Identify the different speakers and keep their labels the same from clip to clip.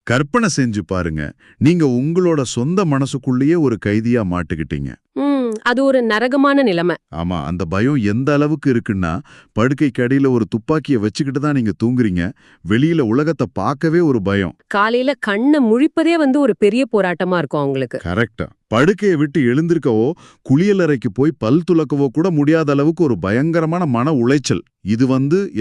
Speaker 1: கற்பனை செஞ்சு பாருங்க, நீங்க உங்களோட சொந்த மனசுக்குள்ளேயே ஒரு கைதியா மாட்டுக்கிட்டீங்க.
Speaker 2: அது ஒரு நரகமான நிலைமை.
Speaker 1: ஆமா, அந்த பயம் எந்த அளவுக்கு இருக்குன்னா, படுக்கைக்கு அடியில ஒரு துப்பாக்கிய வச்சுக்கிட்டு தான் நீங்க தூங்குறீங்க. வெளியில உலகத்தை பார்க்கவே ஒரு பயம்.
Speaker 2: காலையில கண்ண முழிப்பதே ஒரு பெரிய போராட்டமா இருக்கும் அவங்களுக்கு.
Speaker 1: கரெக்டா. படுக்கையை விட்டு எழுந்திருக்கவோ, குளியலறைக்கு போய் பல் துலக்கவோ கூட முடியாத அளவுக்கு ஒரு பயங்கரமான மன உளைச்சல். இது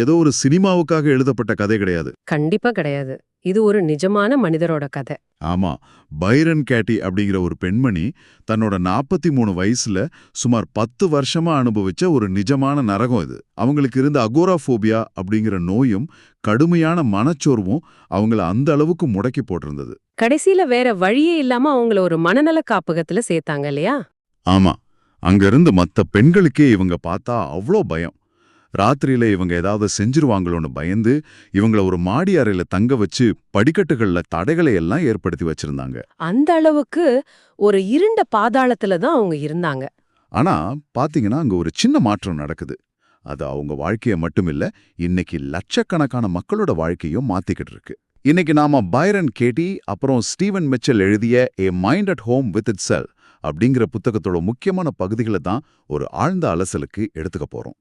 Speaker 1: ஏதோ ஒரு சினிமாவுக்காக எழுதப்பட்ட கதை கிடையாது.
Speaker 2: கண்டிப்பா கிடையாது. இது ஒரு நிஜமான மனிதரோட கதை.
Speaker 1: ஆமா, பைரன் கேட்டி அப்படிங்கிற ஒரு பெண்மணி தன்னோட 43 வயசுல சுமார் 10 வருஷமா அனுபவிச்ச ஒரு நிஜமான நரகம் இது. அவங்களுக்கு இருந்த அகோராஃபோபியா அப்படிங்கிற நோயும் கடுமையான மனச்சோர்வும் அவங்கள அந்த அளவுக்கு முடக்கி போட்டிருந்தது.
Speaker 2: கடைசியில வேற வழியே இல்லாம அவங்கள ஒரு மனநல காப்பகத்துல சேர்த்தாங்க இல்லையா?
Speaker 1: ஆமா, அங்கிருந்து மத்த பெண்களுக்கே இவங்க பார்த்தா அவ்வளோ பயம். ராத்திரியில இவங்க ஏதாவது செஞ்சிருவாங்களோன்னு பயந்து இவங்கள ஒரு மாடி அறையில தங்க வச்சு படிக்கட்டுகள்ல தடைகளை எல்லாம் ஏற்படுத்தி வச்சிருந்தாங்க.
Speaker 2: அந்த அளவுக்கு ஒரு இருண்ட பாதாளத்துல தான் அவங்க இருந்தாங்க.
Speaker 1: ஆனா பாத்தீங்கன்னா அங்க ஒரு சின்ன மாற்றம் நடக்குது. அது அவங்க வாழ்க்கைய மட்டுமில்ல, இன்னைக்கு லட்சக்கணக்கான மக்களோட வாழ்க்கையும் மாத்திக்கிட்டு இருக்கு. இன்னைக்கு நாம பைரன் கேட்டி அப்புறம் ஸ்டீவன் மிச்சல் எழுதிய a mind at home with itself அப்படிங்கிற புத்தகத்தோட முக்கியமான பகுதிகளை தான் ஒரு ஆழ்ந்த அலசலுக்கு எடுத்துக்க போறோம்.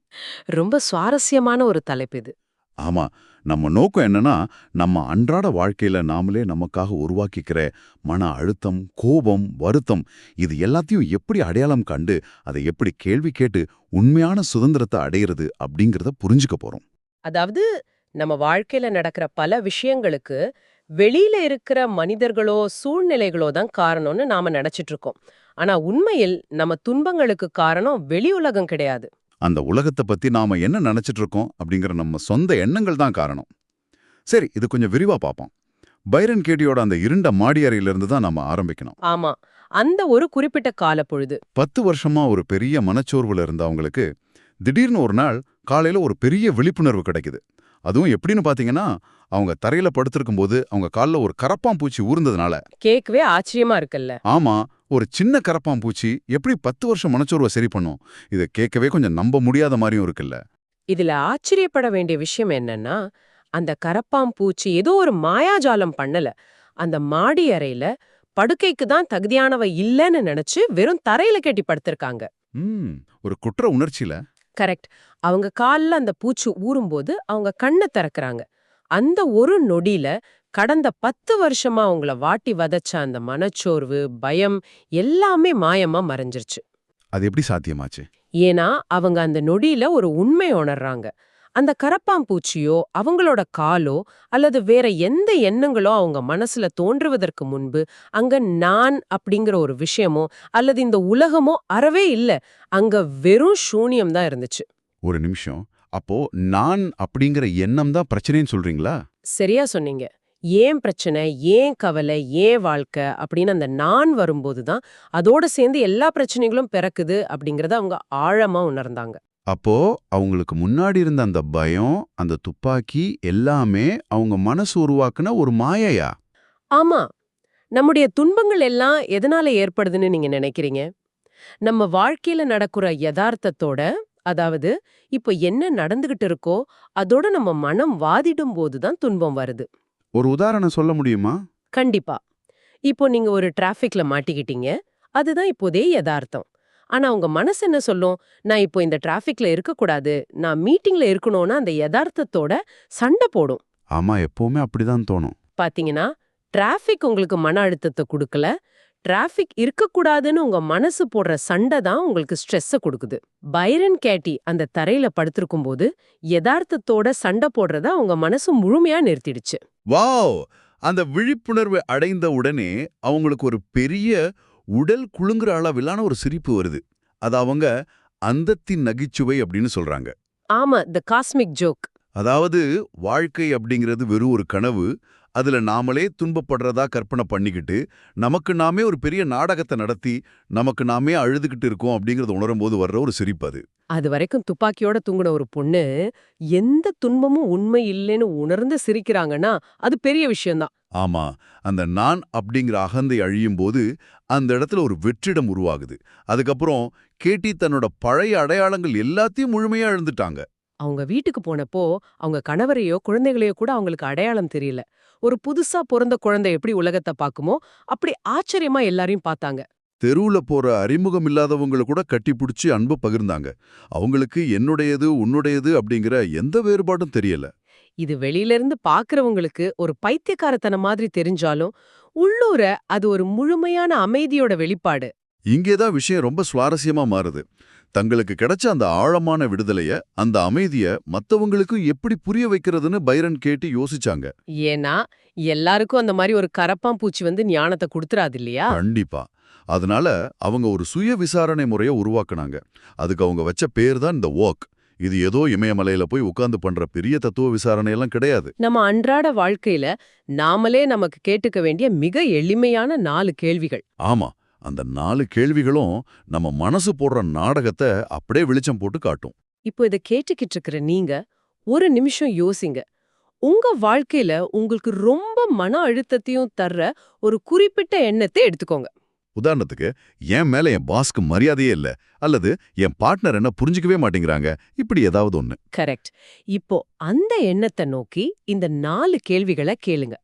Speaker 2: ரொம்ப சுவாரஸ்யமான ஒரு தலைப்பு இது.
Speaker 1: ஆமா, நம்ம நோக்கம் என்னன்னா, நம்ம அன்றாட வாழ்க்கையில நாமளே நமக்காக உருவாக்கிக்கிற மன அழுத்தம், கோபம், வருத்தம் இது எல்லாத்தையும் எப்படி அடையாளம் கண்டு அதை எப்படி கேள்வி கேட்டு உண்மையான சுதந்திரத்தை அடையிறது அப்படிங்கிறத புரிஞ்சுக்க போறோம்.
Speaker 2: அதாவது நம்ம வாழ்க்கையில நடக்கிற பல விஷயங்களுக்கு வெளியில இருக்கிற மனிதர்களோ சூழ்நிலைகளோ தான் காரணம்னு நாம நினைச்சிட்டு இருக்கோம். ஆனா உண்மையில் நம்ம துன்பங்களுக்கு காரணம் வெளி உலகம் கிடையாது.
Speaker 1: அந்த உலகத்தை பத்தி நாம என்ன நினைச்சிட்டு இருக்கோம் அப்படிங்கிற நம்ம சொந்த எண்ணங்கள் தான் காரணம். சரி, இது கொஞ்சம் விரிவா பார்ப்போம். பைரன் கேட்டியோட அந்த இருண்ட மாடி அறையிலிருந்து தான் நம்ம ஆரம்பிக்கணும்.
Speaker 2: ஆமா, அந்த ஒரு குறிப்பிட்ட கால பொழுது
Speaker 1: 10 வருஷமா ஒரு பெரிய மனச்சோர்வுல இருந்தவங்களுக்கு திடீர்னு ஒரு நாள் காலையில ஒரு பெரிய விழிப்புணர்வு கிடைக்குது. அதுவும் எப்படின்னு பாத்தீங்கன்னா, அவங்க தரையில படுத்திருக்கும் போது அவங்க கால்ல ஒரு கரப்பாம்பூச்சி ஊர்ந்ததுனால.
Speaker 2: கேட்கவே ஆச்சரியமா இருக்குல்ல?
Speaker 1: ஆமா, ஒரு சின்ன கரப்பாம்பூச்சி எப்படி 10 வருஷம் மனச்சோர்வை சரி பண்ணும்? இதை கேட்கவே கொஞ்சம் நம்ப முடியாத மாதிரியும் இருக்குல்ல.
Speaker 2: இதுல ஆச்சரியப்பட வேண்டிய விஷயம் என்னன்னா, அந்த கரப்பாம்பூச்சி ஏதோ ஒரு மாயாஜாலம் பண்ணல. அந்த மாடி அறையில படுக்கைக்கு தான் தகுதியானவ இல்லைன்னு நினைச்சு வெறும் தரையில கட்டி படுத்திருக்காங்க.
Speaker 1: ஒரு குற்ற உணர்ச்சியில.
Speaker 2: கரெக்ட். அவங்க கால்ல அந்த பூச்சி ஊறும்போது அவங்க கண்ணை திறக்கறாங்க. அந்த ஒரு நொடியில கடந்த 10 வருஷமா அவங்கள வாட்டி வதச்ச அந்த மனச்சோர்வு, பயம் எல்லாமே மாயமா மறைஞ்சிருச்சு.
Speaker 1: அது எப்படி சாத்தியமாச்சு?
Speaker 2: ஏன்னா அவங்க அந்த நொடியில ஒரு உண்மை உணர்றாங்க. அந்த கரப்பாம்பூச்சியோ அவங்களோட காலோ அல்லது வேற எந்த எண்ணங்களோ அவங்க மனசுல தோன்றுவதற்கு முன்பு அங்க நான் அப்படிங்கிற ஒரு விஷயமோ அல்லது இந்த உலகமோ அறவே இல்ல. அங்க வெறும் சூனியம் தான் இருந்துச்சு.
Speaker 1: ஒரு நிமிஷம். அப்போ நான் அப்படிங்கிற எண்ணம் தான் பிரச்சனைன்னு சொல்றீங்களா?
Speaker 2: சரியா சொன்னீங்க. ஏன் பிரச்சனை, ஏன் கவலை, ஏன் வாழ்க்கை அப்படின்னு அந்த நான் வரும்போது தான் அதோட சேர்ந்து எல்லா பிரச்சனைகளும் பிறக்குது அப்படிங்கறத அவங்க ஆழமா உணர்ந்தாங்க.
Speaker 1: அப்போ அவங்களுக்கு முன்னாடி இருந்த அந்த பயம், அந்த துப்பாக்கி எல்லாமே அவங்க மனசு உருவாக்குன ஒரு மாயையா?
Speaker 2: ஆமா, நம்முடைய துன்பங்கள் எல்லாம் எதனால ஏற்படுதுன்னு நீங்க நினைக்கிறீங்க? நம்ம வாழ்க்கையில நடக்கிற யதார்த்தத்தோட, அதாவது இப்போ என்ன நடந்துகிட்டு இருக்கோ அதோட நம்ம மனம் வாதிடும் போது தான் துன்பம் வருது.
Speaker 1: ஒரு உதாரணம் சொல்ல முடியுமா?
Speaker 2: கண்டிப்பா. இப்போ நீங்க ஒரு டிராஃபிக்ல மாட்டிக்கிட்டீங்க. அதுதான் இப்போதே யதார்த்தம். ஆனா உங்க மனசு என்ன சொல்லும்? நான் இப்போ இந்த டிராஃபிக்ல இருக்கக்கூடாது, நான் மீட்டிங்ல இருக்கணும்னு அந்த யதார்த்தத்தோட சண்டை போடும்.
Speaker 1: ஆமா, எப்பவுமே அப்படிதான் தோணும்.
Speaker 2: பாத்தீங்கன்னா, டிராஃபிக் உங்களுக்கு மன அழுத்தத்தை கொடுக்கல, டிராஃபிக் இருக்கக்கூடாதுன்னு உங்க மனசு போடுற சண்டை தான் உங்களுக்கு ஸ்ட்ரெஸ்ஸை கொடுக்குது. பைரன் கேட்டி அந்த தரையில படுத்திருக்கும் போது யதார்த்தத்தோட சண்டை போடுறத உங்க மனசு முழுமையா நிறுத்திடுச்சு.
Speaker 1: வாவ்! அந்த விழிப்புணர்வு அடைந்த உடனே அவங்களுக்கு ஒரு பெரிய உடல் குலுங்குற அளவிலான ஒரு சிரிப்பு வருது. அது அவங்க அந்தத்தின் நகைச்சுவை அப்படின்னு சொல்றாங்க.
Speaker 2: ஆமா, தி காஸ்மிக் ஜோக்.
Speaker 1: அதாவது வாழ்க்கை அப்படிங்கிறது வெறும் ஒரு கனவு. அதுல நாமளே துன்பப்படுறதா கற்பனை பண்ணிக்கிட்டு நமக்கு நாமே ஒரு பெரிய நாடகத்தை நடத்தி நமக்கு நாமே அழுதுகிட்டு இருக்கோம் அப்படிங்கறத உணரும்போது வர்ற ஒரு சிரிப்பு அது.
Speaker 2: அது வரைக்கும் துப்பாக்கியோட தூங்குன ஒரு பொண்ணு எந்த துன்பமும் உண்மை இல்லைன்னு உணர்ந்து சிரிக்கிறாங்கன்னா அது பெரிய விஷயம்தான்.
Speaker 1: ஆமா, அந்த நான் அப்படிங்கிற அகந்தை அழியும் போது அந்த இடத்துல ஒரு வெற்றிடம் உருவாகுது. அதுக்கப்புறம் கேட்டி தன்னோட பழைய அடையாளங்கள் எல்லாத்தையும் முழுமையா இழந்துட்டாங்க.
Speaker 2: அவங்க வீட்டுக்கு போனப்போ அவங்க கணவரையோ குழந்தைகளையோ கூட அவங்களுக்கு அடையாளம் தெரியல. ஒரு புதுசா பிறந்த குழந்தை எப்படி உலகத்தை பாக்குமோ அப்படி ஆச்சரியமா எல்லாரையும் பார்த்தாங்க.
Speaker 1: தெருவுல போற அறிமுகம் இல்லாதவங்கள கூட கட்டிப்புடிச்சு அன்பு பகிர்ந்தாங்க. அவங்களுக்கு என்னுடையது உன்னுடையது அப்படிங்கிற எந்த வேறுபாடும் தெரியல.
Speaker 2: இது வெளியில இருந்து பாக்குறவங்களுக்கு ஒரு பைத்தியக்காரத்தனம் மாதிரி தெரிஞ்சாலும் உள்ளூர அது ஒரு முழுமையான அமைதியோட வெளிப்பாடு.
Speaker 1: இங்கேதான் விஷயம் ரொம்ப சுவாரஸ்யமா மாறுது. தங்களுக்கு கிடைச்ச அந்த ஆழமான விடுதலைய, அந்த அமைதிய மத்தவங்களுக்கும் எப்படி புரிய வைக்கிறதுன்னு பைரன் கேட்டி யோசிச்சாங்க.
Speaker 2: ஏன்னா எல்லாருக்கும் அந்த மாதிரி ஒரு கரப்பான் பூச்சி வந்து ஞானத்தை கொடுத்துறாது இல்லையா?
Speaker 1: கண்டிப்பா. அதனால அவங்க ஒரு சுய விசாரணை முறைய உருவாக்குனாங்க. அதுக்கு அவங்க வச்ச பேர் தான் இந்த வாக். இது ஏதோ இமயமலையில போய் உட்கார்ந்து பண்ற பெரிய தத்துவ விசாரணை எல்லாம் கிடையாது.
Speaker 2: நம்ம அன்றாட வாழ்க்கையில நாமளே நமக்கு கேட்டுக்க வேண்டிய மிக எளிமையான 4 கேள்விகள்.
Speaker 1: ஆமா, அந்த 4 கேள்விகளும் நம்ம மனசு போடுற நாடகத்தை அப்படியே வெளிச்சம் போட்டு காட்டும்.
Speaker 2: இப்போ இத கேட்டுக்கிட்டு இருக்கிற நீங்க ஒரு நிமிஷம் யோசிங்க. உங்க வாழ்க்கையில உங்களுக்கு ரொம்ப மன அழுத்தத்தையும் தர்ற ஒரு குறிப்பிட்ட எண்ணத்தை எடுத்துக்கோங்க.
Speaker 1: உதாரணத்துக்கு, என் மேல என் பாஸ்க்கு மரியாதையே இல்ல, அல்லது என் பார்ட்னர் என்ன புரிஞ்சுக்கவே மாட்டேங்கிறாங்க, இப்படி ஏதாவது ஒண்ணு.
Speaker 2: கரெக்ட். இப்போ அந்த எண்ணத்தை நோக்கி இந்த 4 கேள்விகளை கேளுங்க.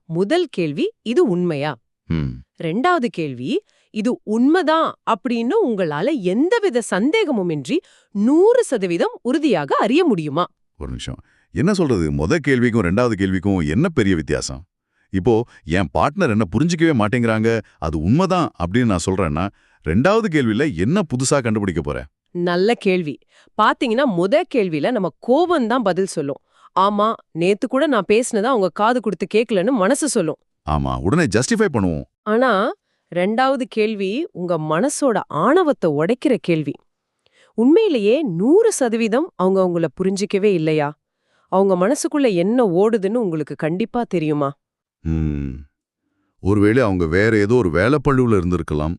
Speaker 2: முதல் கேள்வி, இது உண்மையா?
Speaker 1: ம்,
Speaker 2: 2வது கேள்வி, இது உண்மைதான் அப்படின்னு உங்களால எந்தவித சந்தேகமுமின்றி 100% உறுதியாக அறிய முடியுமா?
Speaker 1: ஒரு நிமிஷம். என்ன சொல்றது, கேள்விக்கும் 2வது கேள்விக்கும் என்ன பெரிய வித்தியாசம்? இப்போ என் பார்ட்னர் என்ன புரிஞ்சுக்கவே மாட்டேங்கிறாங்க, அது உண்மைதான் அப்படின்னு நான் சொல்றேன்னா, 2வது கேள்வியில என்ன புதுசா கண்டுபிடிக்க போறேன்?
Speaker 2: நல்ல கேள்வி. பாத்தீங்கன்னா கேள்வியில நம்ம கோபம் தான் பதில் சொல்லும். ஆமா, நேத்து கூட நான் பேசினதா அவங்க காது கொடுத்து கேட்கலன்னு மனசு சொல்லும்.
Speaker 1: ஆமா, உடனே ஜஸ்டிஃபை பண்ணுவோம்.
Speaker 2: ஆனா 2வது கேள்வி உங்க மனசோட ஆணவத்தை உடைக்கிற கேள்வி. உண்மையிலேயே 100% அவங்க உங்கள புரிஞ்சிக்கவே இல்லையா? அவங்க மனசுக்குள்ள என்ன ஓடுதுன்னு உங்களுக்கு கண்டிப்பா தெரியுமா?
Speaker 1: ம், ஒருவேளை அவங்க வேற ஏதோ ஒரு வேலைப்பளுவுல இருந்திருக்கலாம்.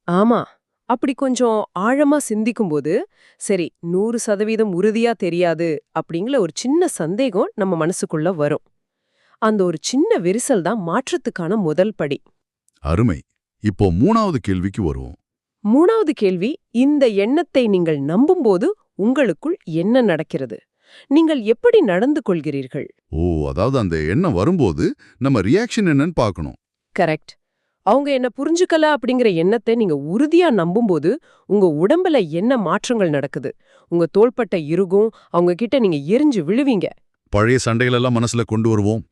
Speaker 2: ஆமா. அப்படி கொஞ்சம் ஆழமா சிந்திக்கும்போது, சரி 100% உறுதியா தெரியாது அப்படிங்கிற ஒரு சின்ன சந்தேகம் நம்ம மனசுக்குள்ள வரும். அந்த ஒரு சின்ன விரிசல் தான் மாற்றத்துக்கான முதல் படி.
Speaker 1: அருமை. இப்போ 3வது கேள்விக்கு வருவோம்.
Speaker 2: 3வது கேள்வி, இந்த எண்ணத்தை நீங்கள் நம்பும்போது உங்களுக்குள் என்ன நடக்கிறது? நீங்கள் எப்படி நடந்து கொள்கிறீர்கள்?
Speaker 1: ஓ, அதாவது அந்த எண்ணம் வரும்போது நம்ம ரியாக்ஷன் என்னன்னு பார்க்கணும்.
Speaker 2: கரெக்ட். அவங்க என்ன புரிஞ்சுக்கல அப்படிங்கிற எண்ணத்தை நீங்க உறுதியா நம்பும்போது உங்க உடம்புல என்ன மாற்றங்கள் நடக்குது? உங்க தோள்பட்ட இறுகும், அவங்க கிட்ட நீங்க எரிஞ்சு விழுவீங்க.
Speaker 1: பழைய சண்டைகளெல்லாம் மனசுல கொண்டு வருவோம்.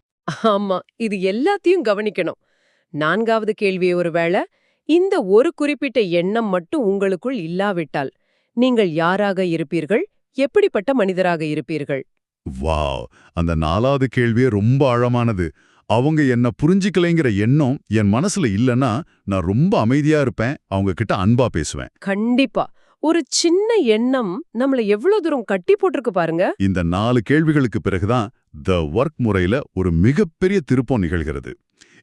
Speaker 2: ஆமா, இது எல்லாத்தையும் கவனிக்கணும். 4வது கேள்வி, ஒருவேளை இந்த ஒரு குறிப்பிட்ட எண்ணம் மட்டும் உங்களுக்குள் இல்லாவிட்டால் நீங்கள் யாராக இருப்பீர்கள்? எப்படிப்பட்ட மனிதராக இருப்பீர்கள்?
Speaker 1: வாவ், அந்த 4வது கேள்வியே ரொம்ப ஆழமானது. அவங்க என்ன புரிஞ்சிக்கலைங்கிற எண்ணம் என் மனசுல இல்லனா நான் ரொம்ப அமைதியா இருப்பேன், அவங்க கிட்ட அன்பா பேசுவேன்.
Speaker 2: கண்டிப்பா. ஒரு சின்ன எண்ணம் நம்மள எவ்வளவு தூரம் கட்டி போட்டிருக்கு பாருங்க.
Speaker 1: இந்த 4 கேள்விகளுக்கு பிறகுதான் த ஒர்க் முறையில ஒரு மிகப்பெரிய திருப்பம் நிகழ்கிறது.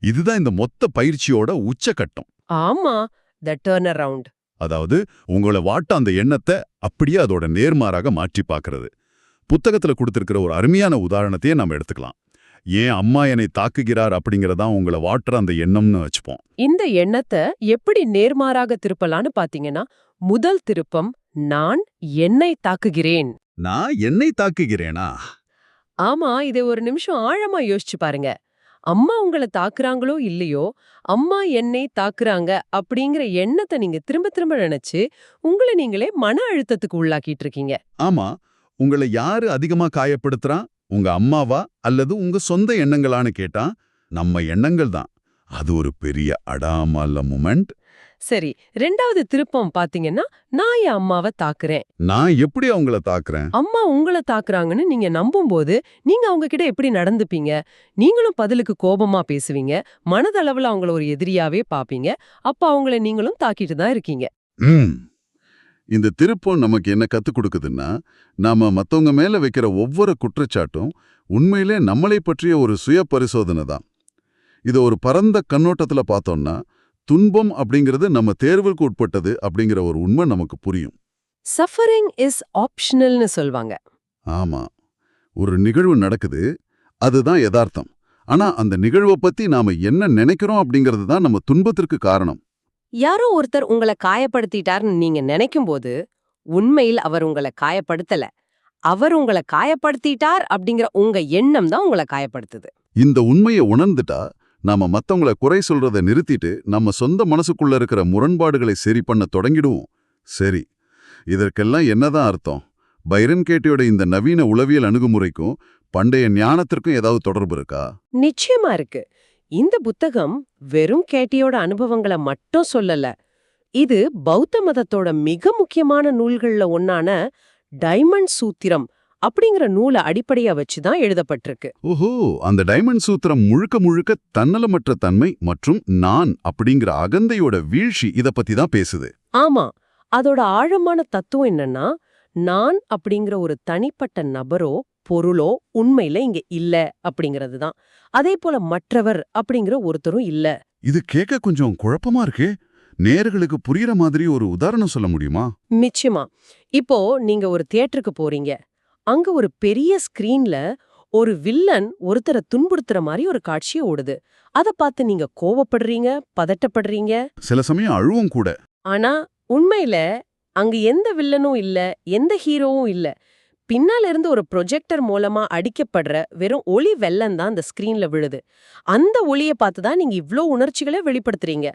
Speaker 1: இதுதான் இந்த மொத்த பயிற்சியோட உச்சகட்டம்.
Speaker 2: ஆமா, த டர்ன் அரவுண்ட்.
Speaker 1: அதாவது உங்களை வாட்ட அந்த எண்ணத்தை அப்படியே அதோட நேர்மாறாக மாற்றி பார்க்கறது. புத்தகத்துல கொடுத்திருக்கிற ஒரு அருமையான உதாரணத்தையே நாம எடுத்துக்கலாம். ஏன் அம்மா என்னை தாக்குகிறார் அப்படிங்கறதான் உங்களை வாட்டுற அந்த எண்ணம்னு வச்சுப்போம்.
Speaker 2: இந்த எண்ணத்தை எப்படி நேர்மாறாக திருப்பலான்னு பாத்தீங்கன்னா, முதல் திருப்பம், நான் என்னை தாக்குகிறேன்.
Speaker 1: நான் என்னை தாக்குகிறேனா?
Speaker 2: ஆமா, இதை ஒரு நிமிஷம் ஆழமா யோசிச்சு பாருங்க. அம்மா உங்களை தாக்குறாங்களோ இல்லையோ, அம்மா என்னை தாக்குறாங்க அப்படிங்கிற எண்ணத்தை நீங்க திரும்ப திரும்ப நினைச்சு உங்களை நீங்களே மன அழுத்தத்துக்கு உள்ளாக்கிட்டு இருக்கீங்க.
Speaker 1: ஆமா, உங்களை யாரு அதிகமா காயப்படுத்துறான்? உங்க அம்மாவா அல்லது உங்க சொந்த எண்ணங்களான்னு கேட்டா நம்ம எண்ணங்கள் தான். அது ஒரு பெரிய அடாமல்ல மொமெண்ட்.
Speaker 2: சரி, 2வது திருப்பம் பாத்தீங்கன்னா, நான் என் அம்மாவை தாக்குறேன்.
Speaker 1: நான் எப்படி அவங்கள தாக்குறேன்?
Speaker 2: அம்மா உங்களை தாக்குறாங்கன்னு நீங்க நம்பும்போது நீங்க அவங்க கிட்ட எப்படி நடந்துப்பீங்க? நீங்களும் பதிலுக்கு கோபமா பேசுவீங்க, மனதளவுல அவங்கள ஒரு எதிரியாவே பாப்பீங்க. அப்ப அவங்கள நீங்களும் தாக்கிட்டு தான் இருக்கீங்க.
Speaker 1: இந்த திருப்பம் நமக்கு என்ன கத்துக் கொடுக்குதுன்னா, நாம மத்தவங்க மேல வைக்கிற ஒவ்வொரு குற்றச்சாட்டும் உண்மையிலே நம்மளை பற்றிய ஒரு சுய பரிசோதனை தான். இதை ஒரு பரந்த கண்ணோட்டத்துல பார்த்தோம்னா, துன்பம் அப்படிங்கிறது நம்ம தேர்வுக்கு உட்பட்டது அப்படிங்கிற ஒரு உண்மை நமக்கு புரியும்.
Speaker 2: சஃபரிங் இஸ் ஆப்ஷனல்னு சொல்வாங்க.
Speaker 1: ஆமா, ஒரு நிகழ்வு நடக்குது, அதுதான் யதார்த்தம். ஆனா அந்த நிகழ்வை பத்தி நாம என்ன நினைக்கிறோம் அப்படிங்கிறது தான் நம்ம துன்பத்திற்கு காரணம்.
Speaker 2: யாரோ ஒருத்தர் உங்களை காயப்படுத்திட்டார்னு நீங்க நினைக்கும் போது உண்மையில் அவர் உங்களை காயப்படுத்தல. அவர் உங்களை காயப்படுத்திட்டார் அப்படிங்கிற உங்க எண்ணம் தான் உங்களை காயப்படுத்துது.
Speaker 1: இந்த உண்மையை உணர்ந்துட்டா நாம மத்தவங்கள குறை சொல்றதை நிறுத்திட்டு நம்ம சொந்த மனசுக்குள்ள இருக்கிற முரண்பாடுகளை சரி பண்ண தொடங்கிடுவோம். சரி, இதற்கெல்லாம் என்னதான் அர்த்தம்? பைரன் கேட்டியோட இந்த நவீன உளவியல் அணுகுமுறைக்கும் பண்டைய ஞானத்திற்கும் ஏதாவது தொடர்பு இருக்கா?
Speaker 2: நிச்சயமா இருக்கு. இந்த புத்தகம் வெறும் கேட்டியோட அனுபவங்களை மட்டும் சொல்லல. இது பௌத்த மதத்தோட மிக முக்கியமான நூல்கள்ல ஒன்னான டைமண்ட் சூத்திரம் அப்படிங்கிற நூலை அடிப்படையா வச்சுதான் எழுதப்பட்டிருக்கு.
Speaker 1: ஓஹோ, அந்த டைமண்ட் சூத்திரம் முழுக்க முழுக்க தன்னலமற்ற தன்மை மற்றும் நான் அப்படிங்கிற அகந்தையோட வீழ்ச்சி இத பத்தி தான் பேசுது.
Speaker 2: ஆமா, அதோட ஆழமான தத்துவம் என்னன்னா, நான் அப்படிங்கிற ஒரு தனிப்பட்ட நபரோ பொருளோ உண்மையில இங்க இல்ல அப்படிங்கிறது தான். அதே போல மற்றவர் அப்படிங்கிற ஒருத்தரும் இல்ல.
Speaker 1: இது கேட்க கொஞ்சம் குழப்பமா இருக்கு. நேயர்களுக்கு புரியுற மாதிரி ஒரு உதாரணம் சொல்ல முடியுமா?
Speaker 2: நிச்சயமா. இப்போ நீங்க ஒரு தியேட்டருக்கு போறீங்க. அங்க ஒரு பெரிய ஸ்கிரீன்ல ஒரு வில்லன் ஒருத்தரை துன்புறுத்துற மாதிரி ஒரு காட்சி ஓடுது. அத பார்த்து நீங்க கோவப்படுறீங்க, பதட்டப்படுறீங்க.
Speaker 1: சில சமயம் அழுவும் கூட.
Speaker 2: ஆனா உண்மையில அங்க எந்த வில்லனும் இல்ல, எந்த ஹீரோவும் இல்ல. பின்னால இருந்து ஒரு ப்ரொஜெக்டர் மூலமா அடிக்கப்படுற வெறும் ஒளி வெள்ளம் தான் அந்த ஸ்கிரீன்ல விழுது. அந்த ஒளிய பார்த்து தான் நீங்க இவ்ளோ உணர்ச்சிகளை வெளிப்படுத்துறீங்க.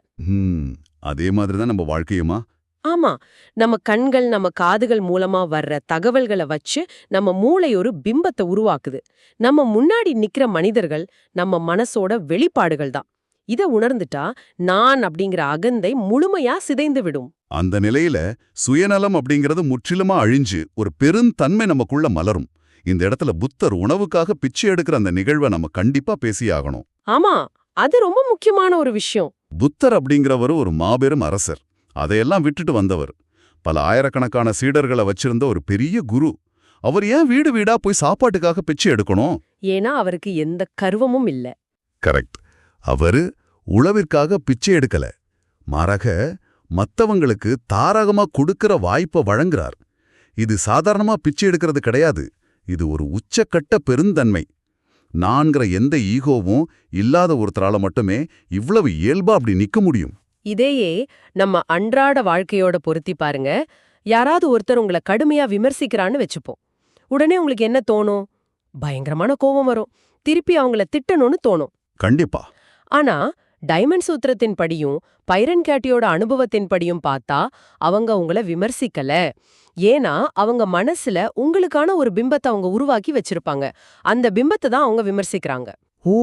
Speaker 1: அதே மாதிரி தான் நம்ம வாழ்க்கையுமா?
Speaker 2: ஆமா, நம்ம கண்கள் நம்ம காதுகள் மூலமா வர்ற தகவல்களை வச்சு நம்ம மூளை ஒரு பிம்பத்தை உருவாக்குது. நம்ம முன்னாடி நிக்கிற மனிதர்கள் நம்ம மனசோட வெளிப்பாடுகள் தான். இத உணர்ந்துட்டா நான் அப்படிங்கிற அகந்தை முழுமையா சிதைந்து விடும்.
Speaker 1: அந்த நிலையில சுயநலம் அப்படிங்கிறது முற்றிலுமா அழிஞ்சு ஒரு பெருந்தன்மை நமக்குள்ள மலரும். இந்த இடத்துல புத்தர் உணவுக்காக பிச்சை எடுக்கிற அந்த நிகழ்வை நம்ம கண்டிப்பா பேசியாகணும்.
Speaker 2: ஆமா, அது ரொம்ப முக்கியமான ஒரு விஷயம்.
Speaker 1: புத்தர் அப்படிங்கிறவர் ஒரு மாபெரும் அரசர். அதையெல்லாம் விட்டுட்டு வந்தவர். பல ஆயிரக்கணக்கான சீடர்களை வச்சிருந்த ஒரு பெரிய குரு. அவர் ஏன் வீடு வீடா போய் சாப்பாட்டுக்காக பிச்சை எடுக்கணும்?
Speaker 2: ஏன்னா அவருக்கு எந்த கர்வமும் இல்ல.
Speaker 1: கரெக்ட். அவரு உழவிற்காக பிச்சை எடுக்கல. மாறாக மத்தவங்களுக்கு தாராகமா கொடுக்கிற வாய்ப்பை வழங்குறார். இது சாதாரணமா பிச்சை எடுக்கிறது கிடையாது. இது ஒரு உச்சக்கட்ட பெருந்தன்மை. நான்கிற எந்த ஈகோவும் இல்லாத ஒருத்தரால மட்டுமே இவ்வளவு இயல்பா அப்படி நிக்க முடியும்.
Speaker 2: இதையே நம்ம அன்றாட வாழ்க்கையோட பொருத்தி பாருங்க. யாராவது ஒருத்தர் உங்களை கடுமையா விமர்சிக்கிறான்னு வச்சுப்போம். உடனே உங்களுக்கு என்ன தோணும்? பயங்கரமான கோபம் வரும். திருப்பி அவங்கள திட்டணும்னு தோணும்.
Speaker 1: கண்டிப்பா.
Speaker 2: ஆனா டைமண்ட் சூத்திரத்தின் படியும் பைரன் கேட்டியோட அனுபவத்தின் படியும் பார்த்தா அவங்க உங்களை விமர்சிக்கல. ஏன்னா அவங்க மனசுல உங்களுக்கான ஒரு பிம்பத்தை அவங்க உருவாக்கி வச்சிருப்பாங்க. அந்த பிம்பத்தை தான் அவங்க விமர்சிக்கிறாங்க.
Speaker 1: ஓ,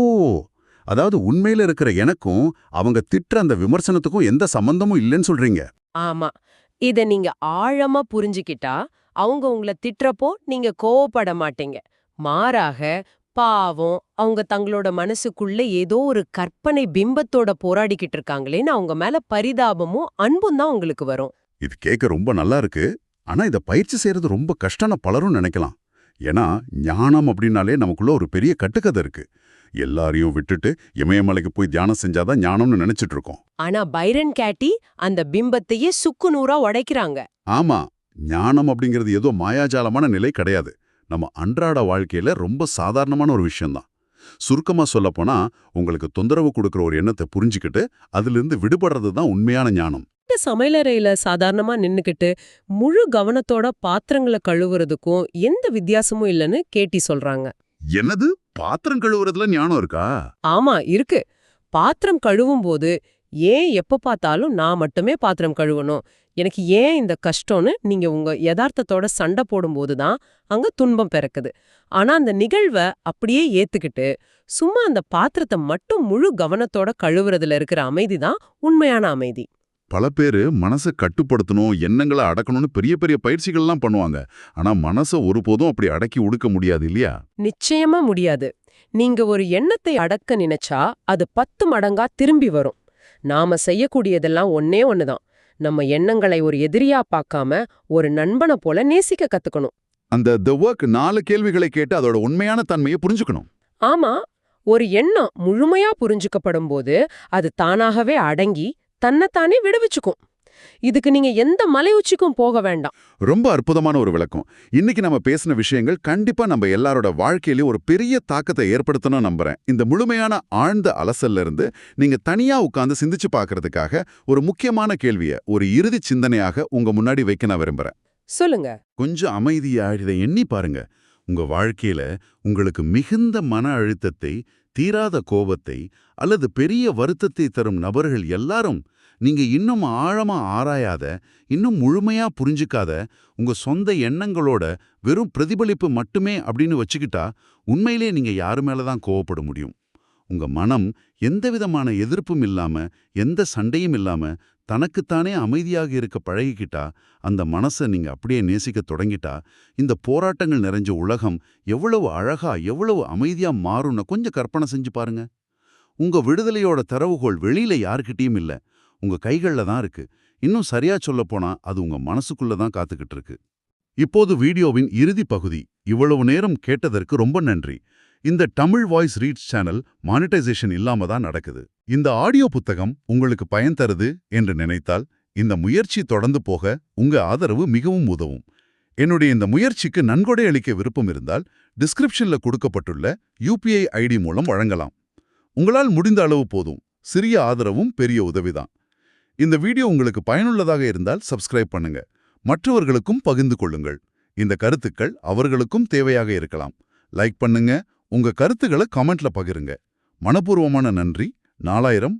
Speaker 1: அதாவது உண்மையில இருக்கிற எனக்கும் அவங்க திட்டுற அந்த விமர்சனத்துக்கும் எந்த சம்பந்தமும் இல்லைன்னு சொல்றீங்க?
Speaker 2: ஆமா, இத நீங்க ஆழமா புரிஞ்சுக்கிட்டா அவங்க உங்களை திட்டுறப்போ நீங்க கோவப்பட மாட்டீங்க. மாறாக பாவம், அவங்க தங்களோட மனசுக்குள்ள ஏதோ ஒரு கற்பனை பிம்பத்தோட போராடிக்கிட்டு இருக்காங்களேன்னு அவங்க மேல பரிதாபமும் அன்பும் தான் உங்களுக்கு வரும்.
Speaker 1: இது கேட்க ரொம்ப நல்லா இருக்கு. ஆனா இத பயிற்சி செய்யறது ரொம்ப கஷ்டம்னு பலரும் நினைக்கலாம். ஏன்னா ஞானம் அப்படின்னாலே நமக்குள்ள ஒரு பெரிய கட்டுக்கதை இருக்கு. எல்லாரையும் விட்டுட்டு இமயமலைக்கு போய் தியானம் செஞ்சாதான் ஞானம்னு நினைச்சிட்டு இருக்கோம்.
Speaker 2: ஆனா பைரன் கேட்டி அந்த பிம்பத்தையே சுக்கு நூறா உடைக்கிறாங்க.
Speaker 1: ஆமா, ஞானம் அப்படிங்கிறது ஏதோ மாயாஜாலமான நிலை கிடையாது. நம்ம அன்றாட வாழ்க்கையில ரொம்ப சாதாரணமான ஒரு விஷயம்தான். சுருக்கமா சொல்லப்போனா, உங்களுக்கு தொந்தரவு கொடுக்கிற ஒரு எண்ணத்தை புரிஞ்சுக்கிட்டு அதிலிருந்து விடுபடுறது தான் உண்மையான ஞானம்.
Speaker 2: சமையலறையில சாதாரணமா நின்னுக்கிட்டு முழு கவனத்தோட பாத்திரங்களை கழுவுறதுக்கும் எந்த வித்தியாசமும் இல்லைன்னு கேட்டி சொல்றாங்க.
Speaker 1: என்னது, பாத்திரம் கழுவுறதுல ஞானம் இருக்கா?
Speaker 2: ஆமா, இருக்கு. பாத்திரம் கழுவும் போது ஏன் எப்ப பார்த்தாலும் நான் மட்டுமே பாத்திரம் கழுவணும், எனக்கு ஏன் இந்த கஷ்டம்னு நீங்க உங்க யதார்த்தத்தோட சண்டை போடும்போது தான் அங்க துன்பம் பிறக்குது. ஆனா அந்த நிகழ்வை அப்படியே ஏத்துக்கிட்டு சும்மா அந்த பாத்திரத்தை மட்டும் முழு கவனத்தோட கழுவுறதுல இருக்கிற அமைதி தான் உண்மையான அமைதி.
Speaker 1: பல பேரு மனசை கட்டுப்படுத்தணும், எண்ணங்களை அடக்கணும்னு பெரிய பெரிய பயிற்சிகள்லாம் பண்ணுவாங்க. ஆனா மனசை ஒருபோதும் அப்படி அடக்கி ஒடுக்க முடியாது இல்லையா?
Speaker 2: நிச்சயமா முடியாது. நீங்க ஒரு எண்ணத்தை அடக்க நினைச்சா அது 10 மடங்கா திரும்பி வரும். நாம செய்யக்கூடியதெல்லாம் ஒன்னே ஒண்ணுதான். நம்ம எண்ணங்களை ஒரு எதிரியா பார்க்காம ஒரு நண்பனை போல நேசிக்க கத்துக்கணும்.
Speaker 1: அந்த தி ஒர்க் 4 கேள்விகளை கேட்டு அதோட உண்மையான தன்மையை புரிஞ்சுக்கணும்.
Speaker 2: ஆமா, ஒரு எண்ணம் முழுமையா புரிஞ்சுக்கப்படும் போது அது தானாகவே அடங்கி தன்னைத்தானே விடுவிச்சுக்கும். இதுக்கு நீங்க எந்த மலை உச்சிக்கும் போக வேண்டாம்.
Speaker 1: ரொம்ப அற்புதமான ஒரு விளக்கம். இன்னைக்கு நம்ம பேசின விஷயங்கள் கண்டிப்பா நம்ம எல்லாரோட வாழ்க்கையிலே ஒரு பெரிய தாக்கத்தை ஏற்படுத்தணும் நம்புறேன். இந்த முழுமையான ஆழ்ந்த அலசல்ல இருந்து நீங்க தனியா உட்கார்ந்து சிந்திச்சு பார்க்கறதுக்காக ஒரு முக்கியமான கேள்வியை ஒரு இறுதி சிந்தனையாக உங்க முன்னாடி வைக்க நான் விரும்புறேன்.
Speaker 2: சொல்லுங்க.
Speaker 1: கொஞ்சம் அமைதியா இதை எண்ணி பாருங்க. உங்க வாழ்க்கையில உங்களுக்கு மிகுந்த மன அழுத்தத்தை, தீராத கோபத்தை அல்லது பெரிய வருத்தத்தை தரும் நபர்கள் எல்லாரும் நீங்க இன்னும் ஆழமா ஆராயாத, இன்னும் முழுமையா புரிஞ்சுக்காத உங்க சொந்த எண்ணங்களோட வெறும் பிரதிபலிப்பு மட்டுமே அப்படின்னு வச்சுக்கிட்டா உண்மையிலே நீங்க யாரு மேல தான் கோவப்பட முடியும்? உங்க மனம் எந்தவிதமான எதிர்ப்பும் இல்லாம, எந்த சண்டையும் இல்லாம தனக்குத்தானே அமைதியாக இருக்க பழகிக்கிட்டா, அந்த மனசை நீங்க அப்படியே நேசிக்க தொடங்கிட்டா, இந்த போராட்டங்கள் நிறைஞ்ச உலகம் எவ்வளவு அழகா, எவ்வளவு அமைதியா மாறும்னு கொஞ்சம் கற்பனை செஞ்சு பாருங்க. உங்க விடுதலையோட திறவுகோல் வெளியில யாருக்கிட்டயும் இல்ல, உங்க கைகள்ல தான் இருக்கு. இன்னும் சரியா சொல்லப்போனா அது உங்க மனசுக்குள்ள தான் காத்துக்கிட்டு இருக்கு. இப்போது வீடியோவின் இறுதி பகுதி. இவ்வளவு நேரம் கேட்டதற்கு ரொம்ப நன்றி. இந்த Tamil voice reads channel monetisation இல்லாம தான் நடக்குது. இந்த ஆடியோ புத்தகம் உங்களுக்கு பயன் தருது என்று நினைத்தால் இந்த முயற்சி தொடர்ந்து போக உங்க ஆதரவு மிகவும் உதவும். என்னுடைய இந்த முயற்சிக்கு நன்கொடை அளிக்க விருப்பம் இருந்தால் டிஸ்கிரிப்ஷன்ல கொடுக்கப்பட்டுள்ள UPI ID மூலம் வழங்கலாம். உங்களால் முடிந்த அளவு போதும். சிறிய ஆதரவும் பெரிய உதவிதான். இந்த வீடியோ உங்களுக்கு பயனுள்ளதாக இருந்தால் சப்ஸ்கிரைப் பண்ணுங்க. மற்றவர்களுக்கும் பகிர்ந்து கொள்ளுங்கள். இந்த கருத்துக்கள் அவர்களுக்கும் தேவையாக இருக்கலாம். லைக் பண்ணுங்க. உங்க கருத்துக்களை கமெண்ட்ல பகிருங்க. மனப்பூர்வமான நன்றி. 4000